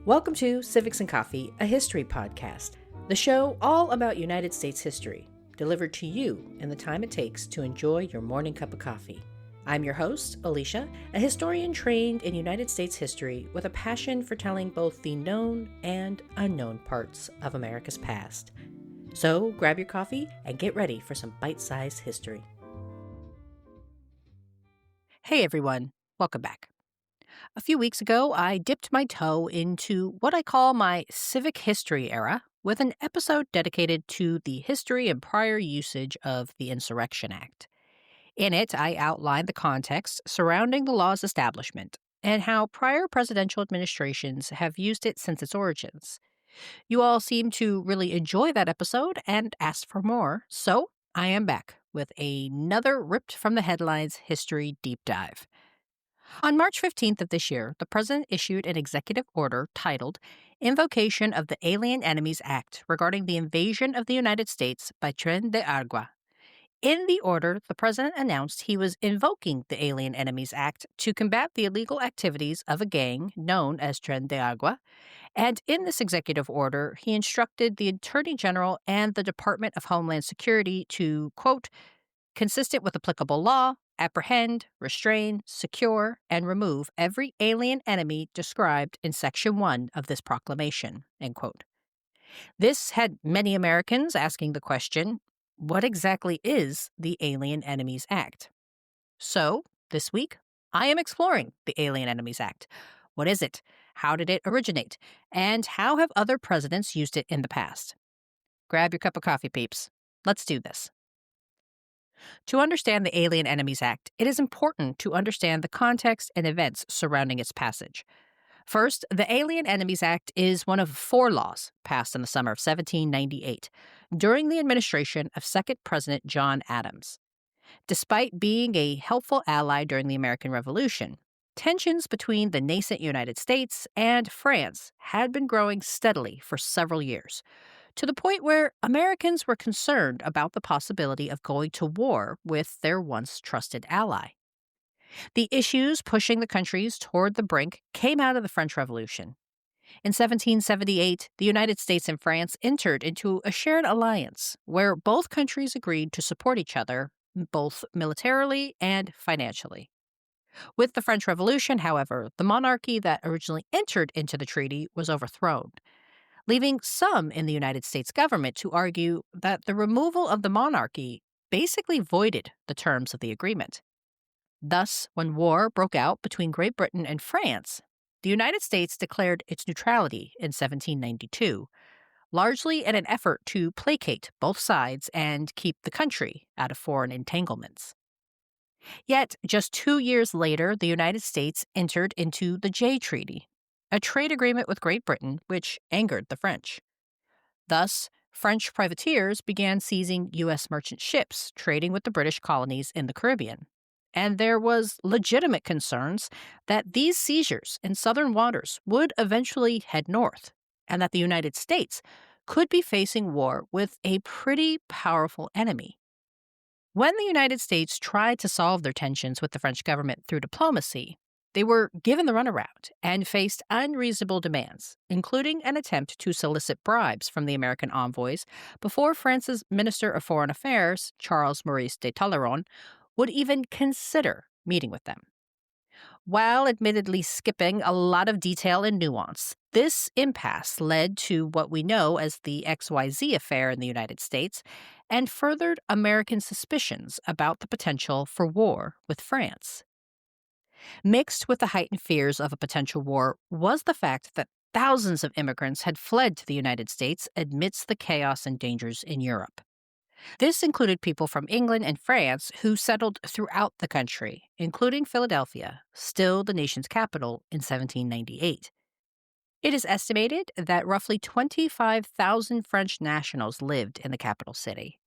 Welcome to Civics and Coffee, a history podcast, the show all about United States history, delivered to you in the time it takes to enjoy your morning cup of coffee. I'm your host, Alicia, a historian trained in United States history with a passion for telling both the known and unknown parts of America's past. So grab your coffee and get ready for some bite-sized history. Hey everyone, welcome back. A few weeks ago, I dipped my toe into what I call my civic history era with an episode dedicated to the history and prior usage of the Insurrection Act. In it, I outlined the context surrounding the law's establishment and how prior presidential administrations have used it since its origins. You all seemed to really enjoy that episode and asked for more, so I am back with another ripped from the headlines history deep dive. On March 15th of this year, the president issued an executive order titled Invocation of the Alien Enemies Act regarding the invasion of the United States by Tren de Aragua. In the order, the president announced he was invoking the Alien Enemies Act to combat the illegal activities of a gang known as Tren de Aragua, and in this executive order, he instructed the Attorney General and the Department of Homeland Security to, quote, consistent with applicable law, apprehend, restrain, secure, and remove every alien enemy described in Section 1 of this proclamation, end quote. This had many Americans asking the question, what exactly is the Alien Enemies Act? So, this week, I am exploring the Alien Enemies Act. What is it? How did it originate? And how have other presidents used it in the past? Grab your cup of coffee, peeps. Let's do this. To understand the Alien Enemies Act, it is important to understand the context and events surrounding its passage. First, the Alien Enemies Act is one of 4 laws passed in the summer of 1798 during the administration of second President John Adams. Despite being a helpful ally during the American Revolution, tensions between the nascent United States and France had been growing steadily for several years, to the point where Americans were concerned about the possibility of going to war with their once trusted ally. The issues pushing the countries toward the brink came out of the French Revolution. In 1778, the United States and France entered into a shared alliance where both countries agreed to support each other, both militarily and financially. With the French Revolution, however, the monarchy that originally entered into the treaty was overthrown, leaving some in the United States government to argue that the removal of the monarchy basically voided the terms of the agreement. Thus, when war broke out between Great Britain and France, the United States declared its neutrality in 1792, largely in an effort to placate both sides and keep the country out of foreign entanglements. Yet, just 2 years later, the United States entered into the Jay Treaty, a trade agreement with Great Britain which angered the French. Thus, French privateers began seizing U.S. merchant ships trading with the British colonies in the Caribbean. And there was legitimate concerns that these seizures in southern waters would eventually head north, and that the United States could be facing war with a pretty powerful enemy. When the United States tried to solve their tensions with the French government through diplomacy, they were given the runaround and faced unreasonable demands, including an attempt to solicit bribes from the American envoys before France's Minister of Foreign Affairs, Charles Maurice de Talleyrand, would even consider meeting with them. While admittedly skipping a lot of detail and nuance, this impasse led to what we know as the XYZ affair in the United States and furthered American suspicions about the potential for war with France. Mixed with the heightened fears of a potential war was the fact that thousands of immigrants had fled to the United States amidst the chaos and dangers in Europe. This included people from England and France who settled throughout the country, including Philadelphia, still the nation's capital, in 1798. It is estimated that roughly 25,000 French nationals lived in the capital city.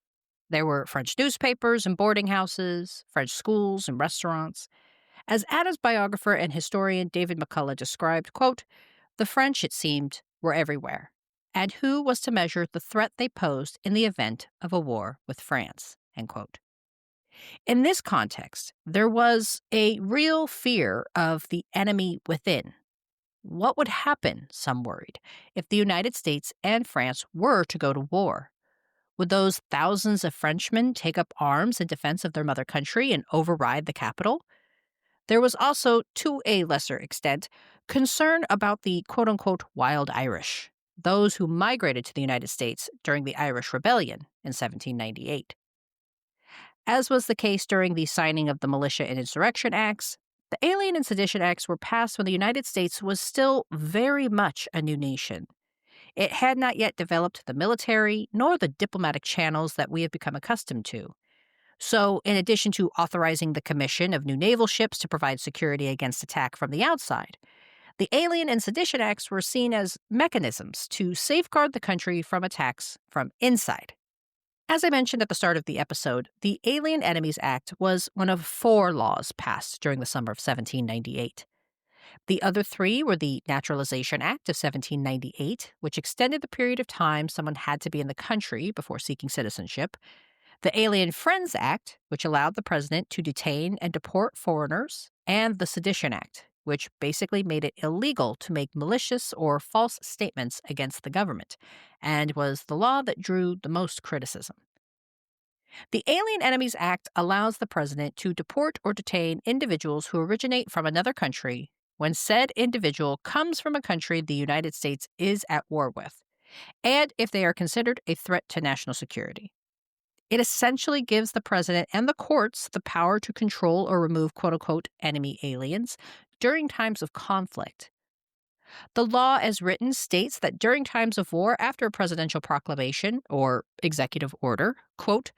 There were French newspapers and boarding houses, French schools and restaurants. As Adams biographer and historian David McCullough described, quote, the French, it seemed, were everywhere, and who was to measure the threat they posed in the event of a war with France, end quote. In this context, there was a real fear of the enemy within, What would happen, some worried, if the United States and France were to go to war? Would those thousands of Frenchmen take up arms in defense of their mother country and override the capital? There was also, to a lesser extent, concern about the quote unquote wild Irish, those who migrated to the United States during the Irish Rebellion in 1798. As was the case during the signing of the Militia and Insurrection Acts, the Alien and Sedition Acts were passed when the United States was still very much a new nation. It had not yet developed the military nor the diplomatic channels that we have become accustomed to. So, in addition to authorizing the commission of new naval ships to provide security against attack from the outside, the Alien and Sedition Acts were seen as mechanisms to safeguard the country from attacks from inside. As I mentioned at the start of the episode, the Alien Enemies Act was one of 4 laws passed during the summer of 1798. The other 3 were the Naturalization Act of 1798, which extended the period of time someone had to be in the country before seeking citizenship, the Alien Friends Act, which allowed the president to detain and deport foreigners, and the Sedition Act, which basically made it illegal to make malicious or false statements against the government, and was the law that drew the most criticism. The Alien Enemies Act allows the president to deport or detain individuals who originate from another country when said individual comes from a country the United States is at war with, and if they are considered a threat to national security. It essentially gives the president and the courts the power to control or remove quote-unquote enemy aliens during times of conflict. The law as written states that during times of war after a presidential proclamation or executive order, quote,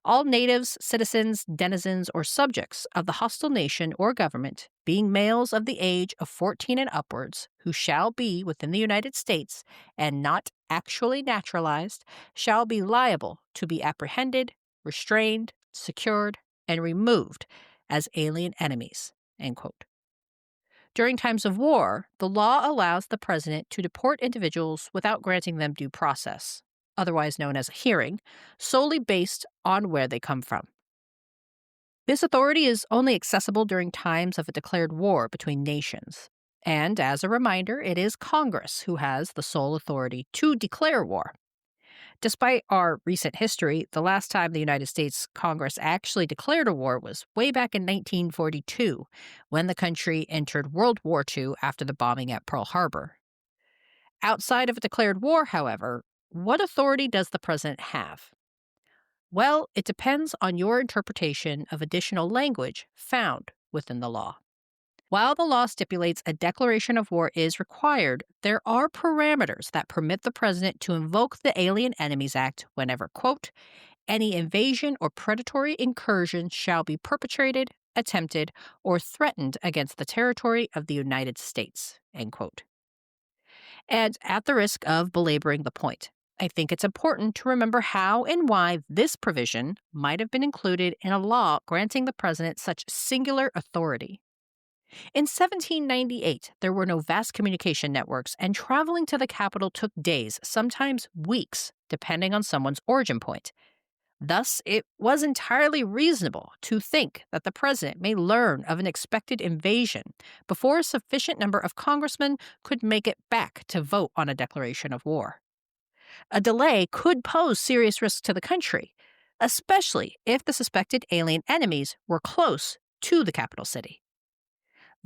all natives, citizens, denizens, or subjects of the hostile nation or government, being males of the age of 14 and upwards, who shall be within the United States and not actually naturalized, shall be liable to be apprehended, restrained, secured, and removed as alien enemies, end quote. During times of war, the law allows the president to deport individuals without granting them due process, otherwise known as a hearing, solely based on where they come from. This authority is only accessible during times of a declared war between nations. And as a reminder, it is Congress who has the sole authority to declare war. Despite our recent history, the last time the United States Congress actually declared a war was way back in 1942, when the country entered World War II after the bombing at Pearl Harbor. Outside of a declared war, however, what authority does the president have? Well, it depends on your interpretation of additional language found within the law. While the law stipulates a declaration of war is required, there are parameters that permit the president to invoke the Alien Enemies Act whenever, quote, any invasion or predatory incursion shall be perpetrated, attempted, or threatened against the territory of the United States, end quote. And at the risk of belaboring the point, I think it's important to remember how and why this provision might have been included in a law granting the president such singular authority. In 1798, there were no vast communication networks, and traveling to the capital took days, sometimes weeks, depending on someone's origin point. Thus, it was entirely reasonable to think that the president may learn of an expected invasion before a sufficient number of congressmen could make it back to vote on a declaration of war. A delay could pose serious risks to the country, especially if the suspected alien enemies were close to the capital city.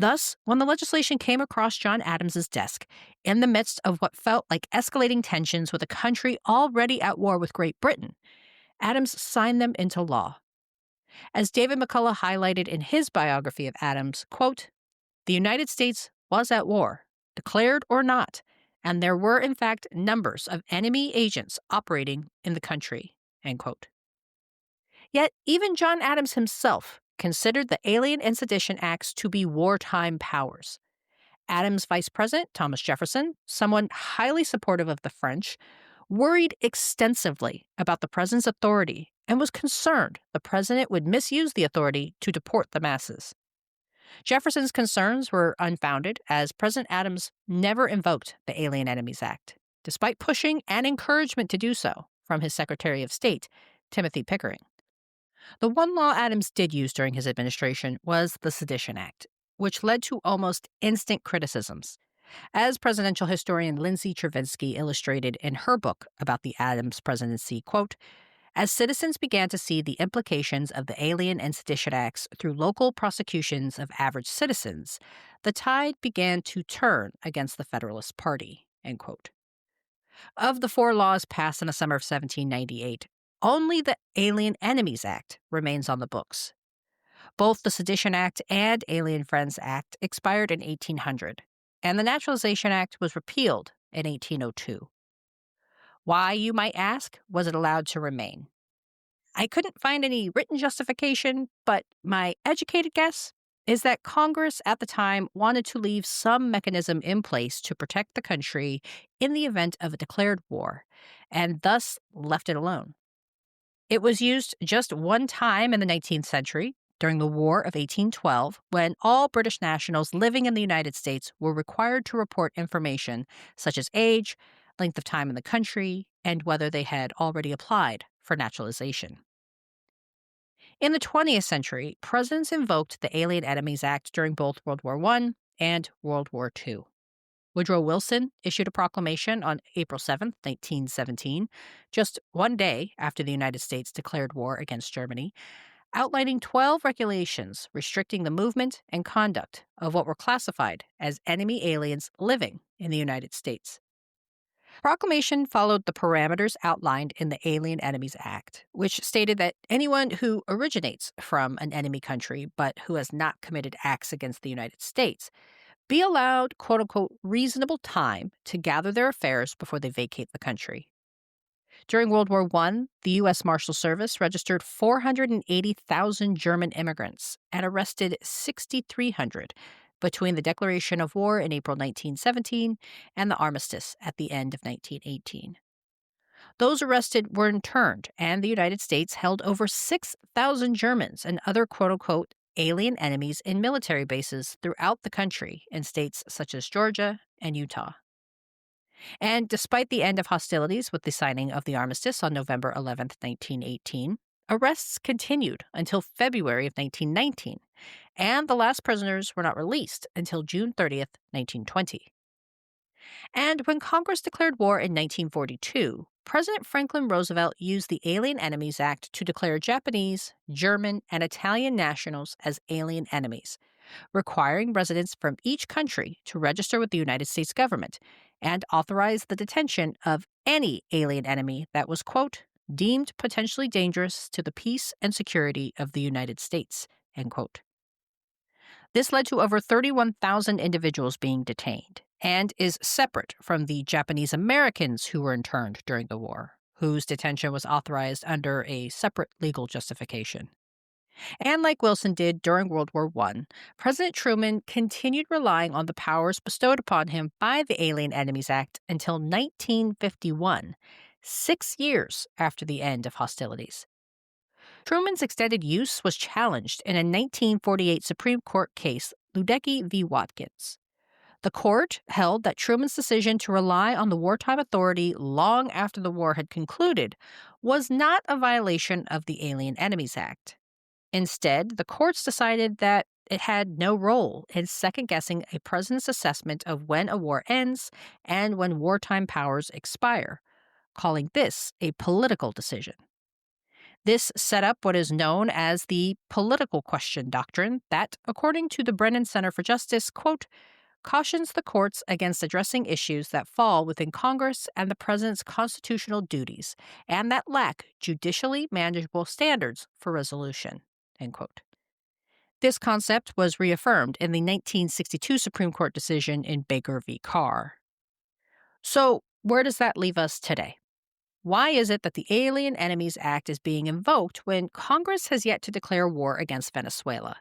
Thus, when the legislation came across John Adams's desk, in the midst of what felt like escalating tensions with a country already at war with Great Britain, Adams signed them into law. As David McCullough highlighted in his biography of Adams, quote, the United States was at war, declared or not, and there were in fact numbers of enemy agents operating in the country, end quote. Yet even John Adams himself considered the Alien and Sedition Acts to be wartime powers. Adams' vice president, Thomas Jefferson, someone highly supportive of the French, worried extensively about the president's authority and was concerned the president would misuse the authority to deport the masses. Jefferson's concerns were unfounded, as President Adams never invoked the Alien Enemies Act, despite pushing and encouragement to do so from his Secretary of State, Timothy Pickering. The one law Adams did use during his administration was the Sedition Act, which led to almost instant criticisms. As presidential historian Lindsay Travinsky illustrated in her book about the Adams presidency, quote, as citizens began to see the implications of the Alien and Sedition Acts through local prosecutions of average citizens, the tide began to turn against the Federalist Party, end quote. Of the 4 laws passed in the summer of 1798, only the Alien Enemies Act remains on the books. Both the Sedition Act and Alien Friends Act expired in 1800, and the Naturalization Act was repealed in 1802. Why, you might ask, was it allowed to remain? I couldn't find any written justification, but my educated guess is that Congress at the time wanted to leave some mechanism in place to protect the country in the event of a declared war, and thus left it alone. It was used just one time in the 19th century, during the War of 1812, when all British nationals living in the United States were required to report information such as age, length of time in the country, and whether they had already applied for naturalization. In the 20th century, presidents invoked the Alien Enemies Act during both World War I and World War II. Woodrow Wilson issued a proclamation on April 7, 1917, just one day after the United States declared war against Germany, outlining 12 regulations restricting the movement and conduct of what were classified as enemy aliens living in the United States. Proclamation followed the parameters outlined in the Alien Enemies Act, which stated that anyone who originates from an enemy country but who has not committed acts against the United States be allowed, quote-unquote, reasonable time to gather their affairs before they vacate the country. During World War I, the U.S. Marshal Service registered 480,000 German immigrants and arrested 6,300 between the declaration of war in April 1917 and the armistice at the end of 1918. Those arrested were interned, and the United States held over 6,000 Germans and other quote-unquote alien enemies in military bases throughout the country in states such as Georgia and Utah. And despite the end of hostilities with the signing of the armistice on November 11, 1918, arrests continued until February of 1919, and the last prisoners were not released until June 30th, 1920. And when Congress declared war in 1942, President Franklin Roosevelt used the Alien Enemies Act to declare Japanese, German, and Italian nationals as alien enemies, requiring residents from each country to register with the United States government and authorize the detention of any alien enemy that was, quote, deemed potentially dangerous to the peace and security of the United States, end quote. This led to over 31,000 individuals being detained and is separate from the Japanese Americans who were interned during the war, whose detention was authorized under a separate legal justification. And like Wilson did during World War I, President Truman continued relying on the powers bestowed upon him by the Alien Enemies Act until 1951, 6 years after the end of hostilities. Truman's extended use was challenged in a 1948 Supreme Court case, Luedecke v. Watkins. The court held that Truman's decision to rely on the wartime authority long after the war had concluded was not a violation of the Alien Enemies Act. Instead, the courts decided that it had no role in second-guessing a president's assessment of when a war ends and when wartime powers expire, calling this a political decision. This set up what is known as the political question doctrine that, according to the Brennan Center for Justice, quote, cautions the courts against addressing issues that fall within Congress and the president's constitutional duties and that lack judicially manageable standards for resolution, end quote. This concept was reaffirmed in the 1962 Supreme Court decision in Baker v. Carr. So, where does that leave us today? Why is it that the Alien Enemies Act is being invoked when Congress has yet to declare war against Venezuela?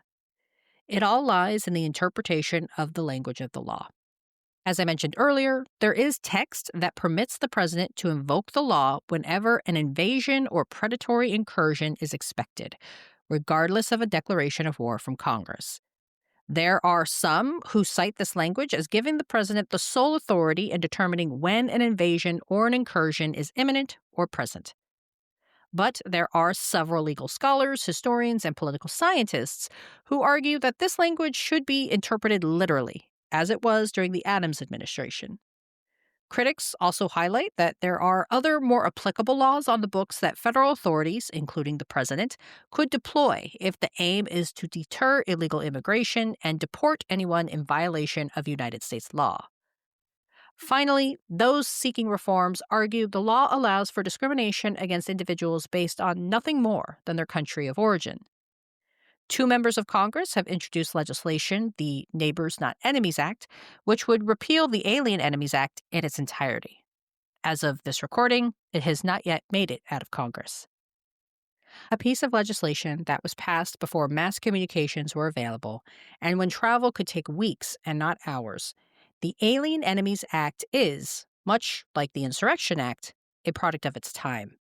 It all lies in the interpretation of the language of the law. As I mentioned earlier, there is text that permits the president to invoke the law whenever an invasion or predatory incursion is expected, regardless of a declaration of war from Congress. There are some who cite this language as giving the president the sole authority in determining when an invasion or an incursion is imminent or present. But there are several legal scholars, historians, and political scientists who argue that this language should be interpreted literally as it was during the Adams administration. Critics also highlight that there are other more applicable laws on the books that federal authorities, including the president, could deploy if the aim is to deter illegal immigration and deport anyone in violation of United States law. Finally, those seeking reforms argue the law allows for discrimination against individuals based on nothing more than their country of origin. Two members of Congress have introduced legislation, the Neighbors Not Enemies Act, which would repeal the Alien Enemies Act in its entirety. As of this recording, it has not yet made it out of Congress. A piece of legislation that was passed before mass communications were available, and when travel could take weeks and not hours, the Alien Enemies Act is, much like the Insurrection Act, a product of its time.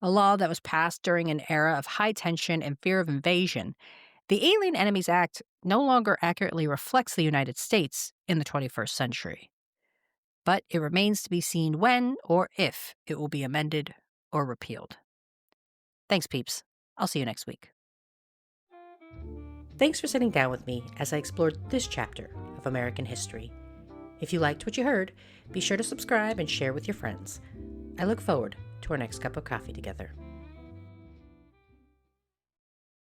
A law that was passed during an era of high tension and fear of invasion, the Alien Enemies Act no longer accurately reflects the United States in the 21st century. But it remains to be seen when or if it will be amended or repealed. Thanks, peeps. I'll see you next week. Thanks for sitting down with me as I explored this chapter of American history. If you liked what you heard, be sure to subscribe and share with your friends. I look forward to our next cup of coffee together.